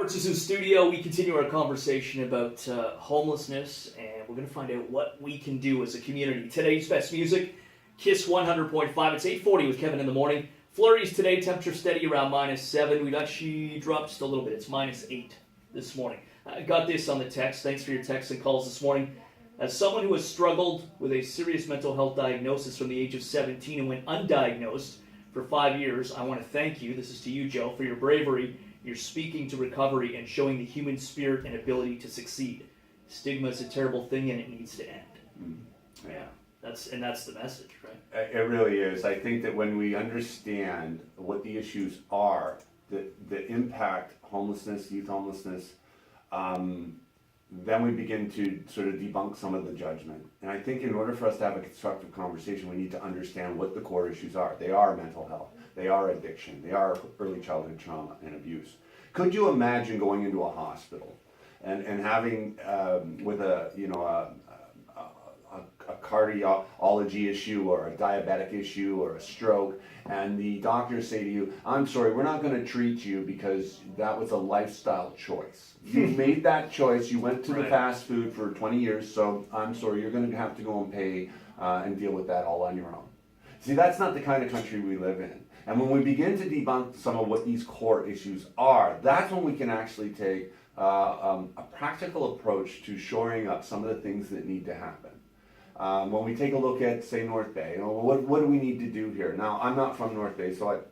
Roberts is in studio. We continue our conversation about homelessness, and we're going to find out what we can do as a community. Today's best music, KiSS 100.5. It's 8:40 with Kevin in the morning. Flurries today, temperature steady around -7. We've actually dropped just a little bit. It's -8 this morning. I got this on the text. Thanks for your texts and calls this morning. As someone who has struggled with a serious mental health diagnosis from the age of 17 and went undiagnosed for 5 years, I want to thank you, this is to you, Joe, for your bravery. You're speaking to recovery and showing the human spirit and ability to succeed. Stigma is a terrible thing and it needs to end. Yeah, that's the message, right? It really is. I think that when we understand what the issues are, the impact homelessness, youth homelessness, then we begin to sort of debunk some of the judgment. And I think in order for us to have a constructive conversation, we need to understand what the core issues are. They are mental health. They are addiction. They are early childhood trauma and abuse. Could you imagine going into a hospital and having with a cardiology issue or a diabetic issue or a stroke, and the doctors say to you, I'm sorry, we're not going to treat you because that was a lifestyle choice. You made that choice, you went to the fast food for 20 years, so I'm sorry, you're going to have to go and pay and deal with that all on your own. See, that's not the kind of country we live in. And when we begin to debunk some of what these core issues are, that's when we can actually take a practical approach to shoring up some of the things that need to happen. When we take a look at, say, North Bay, what do we need to do here? Now, I'm not from North Bay, so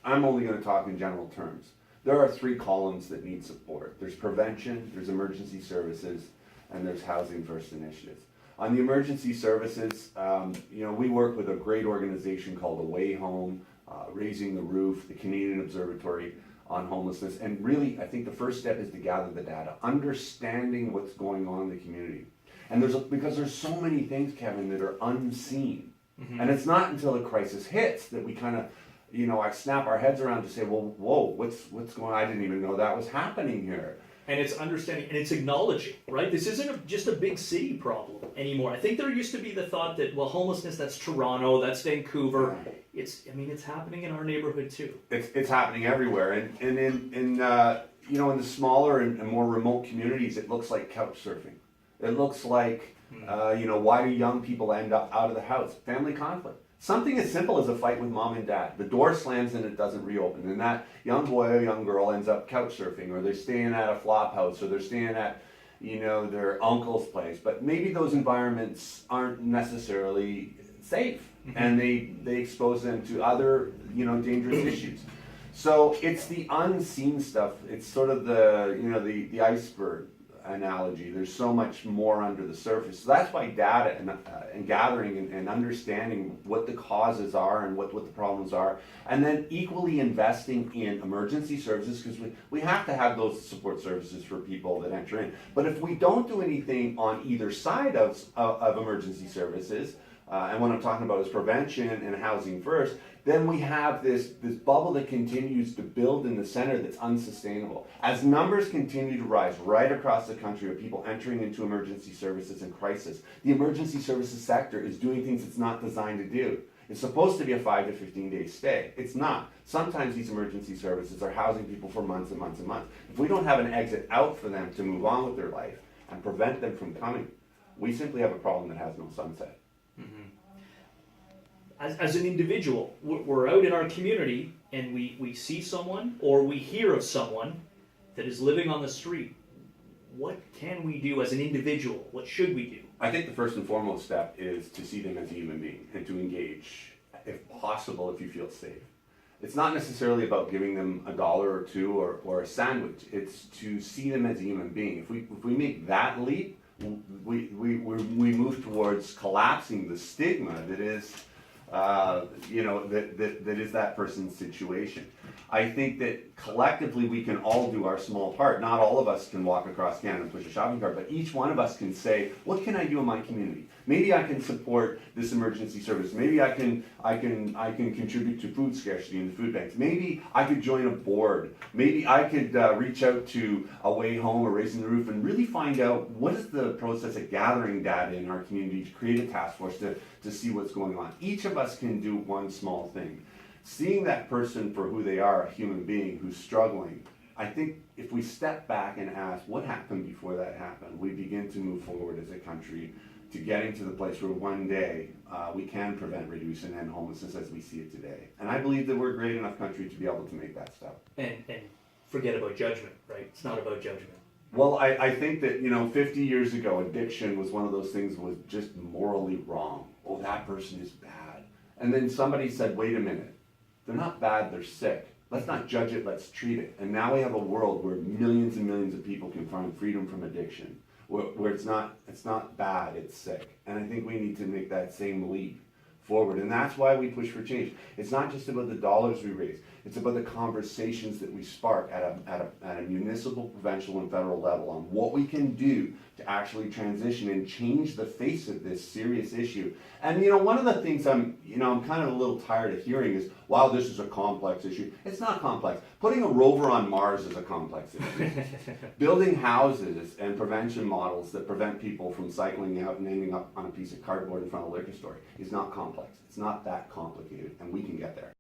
I'm only going to talk in general terms. There are 3 columns that need support. There's prevention, there's emergency services, and there's housing first initiatives. On the emergency services, we work with a great organization called Away Home, Raising the Roof, the Canadian Observatory on Homelessness. And really, I think the first step is to gather the data, understanding what's going on in the community. And because there's so many things, Kevin, that are unseen. Mm-hmm. And it's not until a crisis hits that we kind of, I snap our heads around to say, well, whoa, what's going on? I didn't even know that was happening here. And it's understanding, and it's acknowledging, right? This isn't just a big city problem anymore. I think there used to be the thought that, well, homelessness, that's Toronto, that's Vancouver. Yeah. It's happening in our neighborhood too. It's happening everywhere. And in the smaller and more remote communities, it looks like couch surfing. It looks like, why do young people end up out of the house? Family conflict. Something as simple as a fight with mom and dad. The door slams and it doesn't reopen. And that young boy or young girl ends up couch surfing, or they're staying at a flop house, or they're staying at, their uncle's place. But maybe those environments aren't necessarily safe. Mm-hmm. And they expose them to other, dangerous issues. So it's the unseen stuff. It's sort of the iceberg analogy. There's so much more under the surface. So that's why data and gathering and understanding what the causes are and what the problems are, and then equally investing in emergency services, because we have to have those support services for people that enter in. But if we don't do anything on either side of emergency services, and what I'm talking about is prevention and housing first, then we have this bubble that continues to build in the center that's unsustainable. As numbers continue to rise right across the country of people entering into emergency services and crisis, the emergency services sector is doing things it's not designed to do. It's supposed to be a 5 to 15 day stay. It's not. Sometimes these emergency services are housing people for months and months and months. If we don't have an exit out for them to move on with their life and prevent them from coming, we simply have a problem that has no sunset. Mm-hmm. As an individual, we're out in our community and we see someone or we hear of someone that is living on the street. What can we do as an individual? What should we do? I think the first and foremost step is to see them as a human being and to engage, if possible, if you feel safe. It's not necessarily about giving them $1 or $2 or a sandwich. It's to see them as a human being. If we make that leap, we move towards collapsing the stigma that is that is that person's situation. I think that collectively we can all do our small part. Not all of us can walk across Canada and push a shopping cart, but each one of us can say, what can I do in my community? Maybe I can support this emergency service. Maybe I can contribute to food scarcity in the food banks. Maybe I could join a board. Maybe I could reach out to Away Home or Raising the Roof and really find out what is the process of gathering data in our community to create a task force to see what's going on. Each of us can do one small thing. Seeing that person for who they are, a human being who's struggling, I think if we step back and ask what happened before that happened, we begin to move forward as a country to getting to the place where one day we can prevent, reduce, and end homelessness as we see it today. And I believe that we're a great enough country to be able to make that step. And forget about judgment, right? It's not about judgment. Well, I think that, 50 years ago, addiction was one of those things that was just morally wrong. Oh, that person is bad. And then somebody said, wait a minute, they're not bad, they're sick. Let's not judge it, let's treat it. And now we have a world where millions and millions of people can find freedom from addiction, where it's not bad, it's sick. And I think we need to make that same leap forward. And that's why we push for change. It's not just about the dollars we raise. It's about the conversations that we spark at a municipal, provincial, and federal level on what we can do to actually transition and change the face of this serious issue. And one of the things I'm kind of a little tired of hearing is, wow, this is a complex issue. It's not complex. Putting a rover on Mars is a complex issue. Building houses and prevention models that prevent people from cycling out and ending up on a piece of cardboard in front of a liquor store is not complex. It's not that complicated, and we can get there.